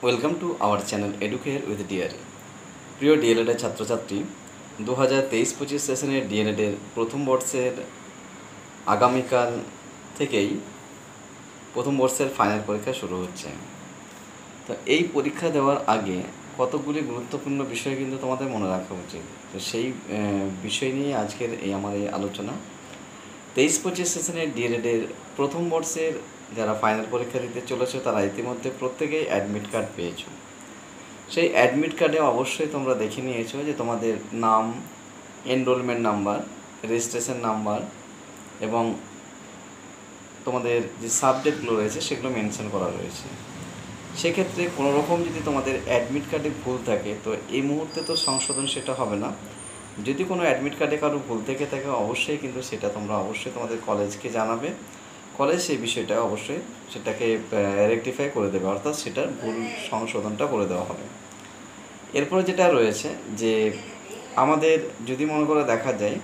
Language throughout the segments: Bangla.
Welcome to our channel Educare with dear. প্রিয় ডিএলএডের ছাত্রছাত্রী, 2023-25 সেশনের ডিএলএডের প্রথম বর্ষের আগামীকাল থেকেই প্রথম বর্ষের ফাইনাল পরীক্ষা শুরু হচ্ছে। তো এই পরীক্ষা দেওয়ার আগে কতগুলি গুরুত্বপূর্ণ বিষয় কিন্তু তোমাদের মনে রাখা উচিত। তো সেই বিষয় নিয়ে আজকের আমার এই আলোচনা। 23-25 সেশনের ডিএলএডের প্রথম বর্ষের যারা ফাইনাল পরীক্ষা দিতে চলেছে তারা ইতিমধ্যে প্রত্যেকেই অ্যাডমিট কার্ড পেয়েছো। সেই অ্যাডমিট কার্ডে অবশ্যই তোমরা দেখে নিয়েছো যে তোমাদের নাম, এনরোলমেন্ট নাম্বার, রেজিস্ট্রেশন নাম্বার এবং তোমাদের যে সাবজেক্টগুলো রয়েছে সেগুলো মেনশন করা রয়েছে। সেক্ষেত্রে কোনো রকম যদি তোমাদের অ্যাডমিট কার্ডে ভুল থাকে তো এই মুহূর্তে তো সংশোধন সেটা হবে না। যদি কোনো অ্যাডমিট কার্ডে কারো ভুল থেকে থাকে অবশ্যই কিন্তু সেটা তোমরা অবশ্যই তোমাদের কলেজকে জানাবে। কলেজ সেই বিষয়টা অবশ্যই সেটাকে রেকটিফাই করে দেবে, অর্থাৎ সেটার ভুল সংশোধনটা করে দেওয়া হবে। এরপরে যেটা রয়েছে যে আমাদের যদি মনে করে দেখা যায়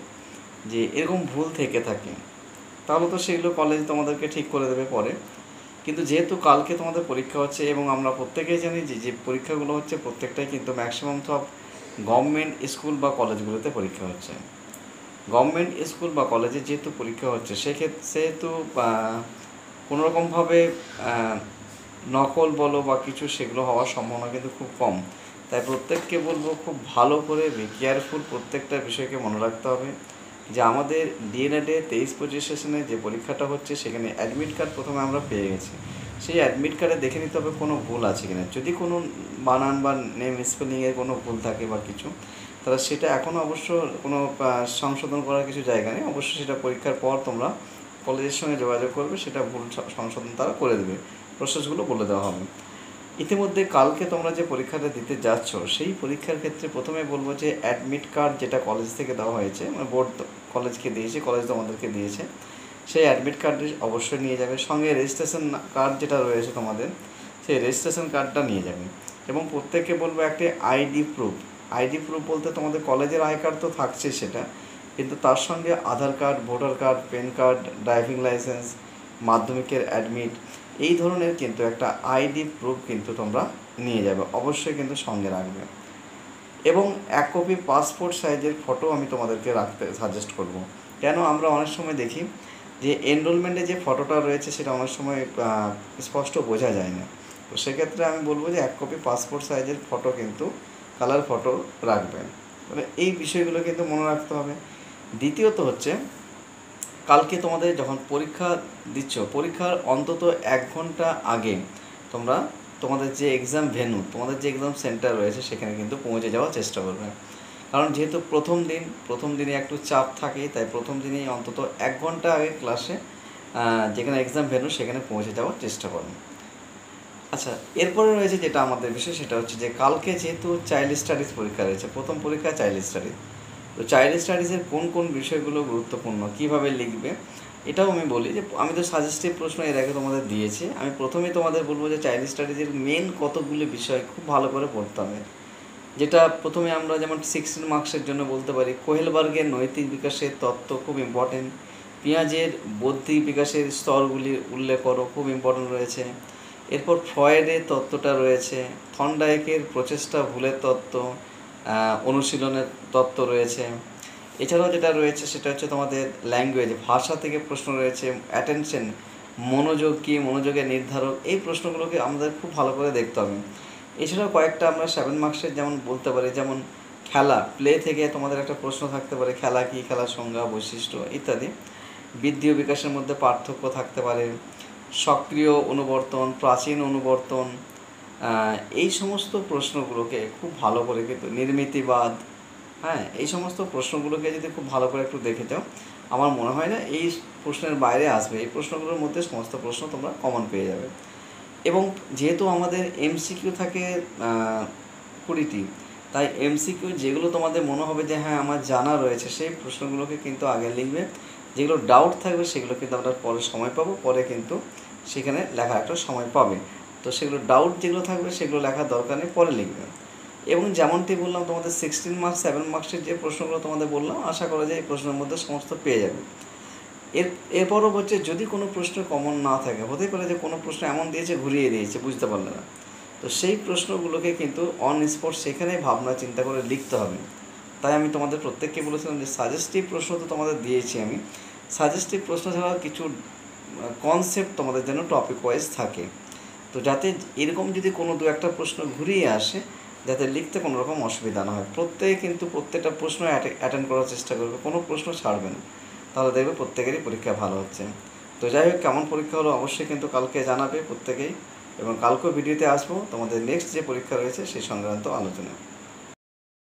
যে এরকম ভুল থেকে থাকে তাহলে তো সেগুলো কলেজ তোমাদেরকে ঠিক করে দেবে পরে। কিন্তু যেহেতু কালকে তোমাদের পরীক্ষা হচ্ছে এবং আমরা প্রত্যেকেই জানি যে যে পরীক্ষাগুলো হচ্ছে প্রত্যেকটাই কিন্তু ম্যাক্সিমাম সব গভর্নমেন্ট স্কুল বা কলেজগুলোতে পরীক্ষা হচ্ছে। গভর্নমেন্ট স্কুল বা কলেজে যেহেতু পরীক্ষা হচ্ছে সেহেতু কোনোরকমভাবে নকল বলো বা কিছু সেগুলো হওয়ার সম্ভাবনা কিন্তু খুব কম। তাই প্রত্যেককে বলবো খুব ভালো করে কেয়ারফুল প্রত্যেকটা বিষয়কে মনে রাখতে হবে যে আমাদের ডিএলএডে 23-25 সেশনে যে পরীক্ষাটা হচ্ছে সেখানে অ্যাডমিট কার্ড প্রথমে আমরা পেয়ে গেছি। সেই অ্যাডমিট কার্ডে দেখে নিতে হবে কোনো ভুল আছে কিনা। যদি কোনো বানান বা নেম স্পেলিংয়ের কোনো ভুল থাকে বা কিছু, তাহলে সেটা এখনও অবশ্য কোনো সংশোধন করার কিছু জায়গা নেই। অবশ্যই সেটা পরীক্ষার পর তোমরা কলেজের সঙ্গে যোগাযোগ করবে, সেটা ভুল সংশোধন তারা করে দেবে, প্রসেসগুলো বলে দেওয়া হবে। ইতিমধ্যে কালকে তোমরা যে পরীক্ষাটা দিতে যাচ্ছ সেই পরীক্ষার ক্ষেত্রে প্রথমে বলবো যে অ্যাডমিট কার্ড যেটা কলেজ থেকে দেওয়া হয়েছে, মানে বোর্ড কলেজকে দিয়েছে, কলেজ তোমাদেরকে দিয়েছে, সেই অ্যাডমিট কার্ডটি অবশ্যই নিয়ে যাবে। সঙ্গে রেজিস্ট্রেশন কার্ড যেটা রয়েছে তোমাদের, সেই রেজিস্ট্রেশন কার্ডটা নিয়ে যাবে। এবং প্রত্যেককে বলবো একটি আইডি প্রুফ বলতে তোমাদের কলেজের আই কার্ড তো থাকছে সেটা, কিন্তু তার সঙ্গে Aadhaar card, voter card, PAN card, driving licence, মাধ্যমিকের অ্যাডমিট, এই ধরনের কিন্তু একটা আইডি প্রুফ কিন্তু তোমরা নিয়ে যাবে, অবশ্যই কিন্তু সঙ্গে রাখবে। এবং 1 কপি পাসপোর্ট সাইজের ফটো আমি তোমাদেরকে রাখতে সাজেস্ট করব। কেন আমরা অনেক সময় দেখি যে এনরোলমেন্টে যে ফটোটা রয়েছে সেটা অনেক সময় স্পষ্ট বোঝা যায় না। তো সেক্ষেত্রে আমি বলবো যে 1 কপি পাসপোর্ট সাইজের ফটো কিন্তু কালার ফটো রাখবেন। মানে এই বিষয়গুলো কিন্তু মনে রাখতে হবে। দ্বিতীয়ত হচ্ছে কালকে তোমাদের যখন পরীক্ষা দিচ্ছ, পরীক্ষার অন্তত 1 ঘন্টা আগে তোমরা তোমাদের যে এক্সাম ভেন্যু, তোমাদের যে এক্সাম সেন্টার রয়েছে সেখানে কিন্তু পৌঁছে যাওয়ার চেষ্টা করবে। কারণ যেহেতু প্রথম দিনে একটু চাপ থাকে, তাই প্রথম দিনেই অন্তত 1 ঘন্টা আগে ক্লাসে যেখানে এক্সাম ভেন্যু সেখানে পৌঁছে যাওয়ার চেষ্টা করবে। আচ্ছা, এরপরে রয়েছে যেটা আমাদের বিষয়, সেটা হচ্ছে যে কালকে যেহেতু চাইল্ড স্টাডিজ পরীক্ষা রয়েছে, প্রথম পরীক্ষা চাইল্ড স্টাডিজ, তো চাইল্ড স্টাডিজের কোন কোন বিষয়গুলো গুরুত্বপূর্ণ, কীভাবে লিখবে, এটাও আমি বলি যে আমি তো সাজেস্টিভ প্রশ্ন এর আগে তোমাদের দিয়েছি। আমি প্রথমেই তোমাদের বলবো যে চাইল্ড স্টাডিজের মেন কতগুলি বিষয় খুব ভালো করে পড়তে হবে। যেটা প্রথমে আমরা যেমন 16 মার্কসের জন্য বলতে পারি, কোহেলবার্গের নৈতিক বিকাশের তত্ত্ব খুব ইম্পর্টেন্ট। পিঁয়াজের বৌদ্ধিক বিকাশের স্তরগুলি উল্লেখ করো, খুব ইম্পর্টেন্ট রয়েছে। এরপর ফ্রয়েডের তত্ত্বটা রয়েছে, থর্নডাইকের প্রচেষ্টা ভুলের তত্ত্ব, অনুশীলনের তত্ত্ব রয়েছে। এছাড়াও যেটা রয়েছে সেটা হচ্ছে তোমাদের ল্যাঙ্গুয়েজ, ভাষা থেকে প্রশ্ন রয়েছে, অ্যাটেনশন, মনোযোগ কী, মনোযোগের নির্ধারক, এই প্রশ্নগুলোকে আমাদের খুব ভালো করে দেখতে হবে। এছাড়াও কয়েকটা আমরা 7 মার্কসের যেমন বলতে পারি, যেমন খেলা, প্লে থেকে তোমাদের একটা প্রশ্ন থাকতে পারে, খেলা কী, খেলার সংজ্ঞা, বৈশিষ্ট্য ইত্যাদি। বৃদ্ধি ও বিকাশের মধ্যে পার্থক্য থাকতে পারে, সক্রিয় অনুবর্তন, প্রাচীন অনুবর্তন, এই সমস্ত প্রশ্নগুলোকে খুব ভালো করে কিন্তু নির্মিতিবাদ, হ্যাঁ, এই সমস্ত প্রশ্নগুলোকে যদি খুব ভালো করে একটু দেখে যাও, আমার মনে হয় না এই প্রশ্নের বাইরে আসবে। এই প্রশ্নগুলোর মধ্যে সমস্ত প্রশ্ন তোমরা কমন পেয়ে যাবে। এবং যেহেতু আমাদের এমসিকিউ থাকে 20টি, তাই এমসিকিউ যেগুলো তোমাদের মনে হবে যে হ্যাঁ আমার জানা রয়েছে সেই প্রশ্নগুলোকে কিন্তু আগে লিখবে। যেগুলো ডাউট থাকবে সেগুলো কিন্তু আমরা পরে সময় পাবো, পরে কিন্তু সেখানে লেখার একটা সময় পাবে। তো সেগুলো ডাউট যেগুলো থাকবে সেগুলো লেখার দরকার নেই, পরে লিখবে। এবং যেমনটি বললাম তোমাদের 16 মার্কস 7 মার্কসের যে প্রশ্নগুলো তোমাদের বললাম, আশা করা যায় এই প্রশ্নের মধ্যে সমস্ত পেয়ে যাবে। এরপরও হচ্ছে যদি কোনো প্রশ্ন কমন না থাকে, হতে পারে যে কোনো প্রশ্ন এমন দিয়েছে ঘুরিয়ে দিয়েছে, বুঝতে পারলে না, তো সেই প্রশ্নগুলোকে কিন্তু অন স্পট সেখানেই ভাবনা চিন্তা করে লিখতে হবে। তাই আমি তোমাদের প্রত্যেককে বলেছিলাম যে সাজেস্টিভ প্রশ্ন তো তোমাদের দিয়েছি আমি, সাজেস্টিভ প্রশ্ন ছাড়াও কিছু কনসেপ্ট তোমাদের যেন টপিক ওয়াইজ থাকে। তো যাতে এরকম যদি কোনো দু একটা প্রশ্ন ঘুরিয়ে আসে, যাতে লিখতে কোনো রকম অসুবিধা না হয়। প্রত্যেকে কিন্তু প্রত্যেকটা প্রশ্ন অ্যাটেন্ড করার চেষ্টা করবে, কোনো প্রশ্ন ছাড়বে না, তাহলে দেখবে প্রত্যেকেরই পরীক্ষা ভালো হচ্ছে। তো যাই হোক, কেমন পরীক্ষা হলো অবশ্যই কিন্তু কালকে জানাবে প্রত্যেকেই, এবং কালকেও ভিডিওতে আসবো তোমাদের নেক্সট যে পরীক্ষা রয়েছে সেই সংক্রান্ত আলোচনা।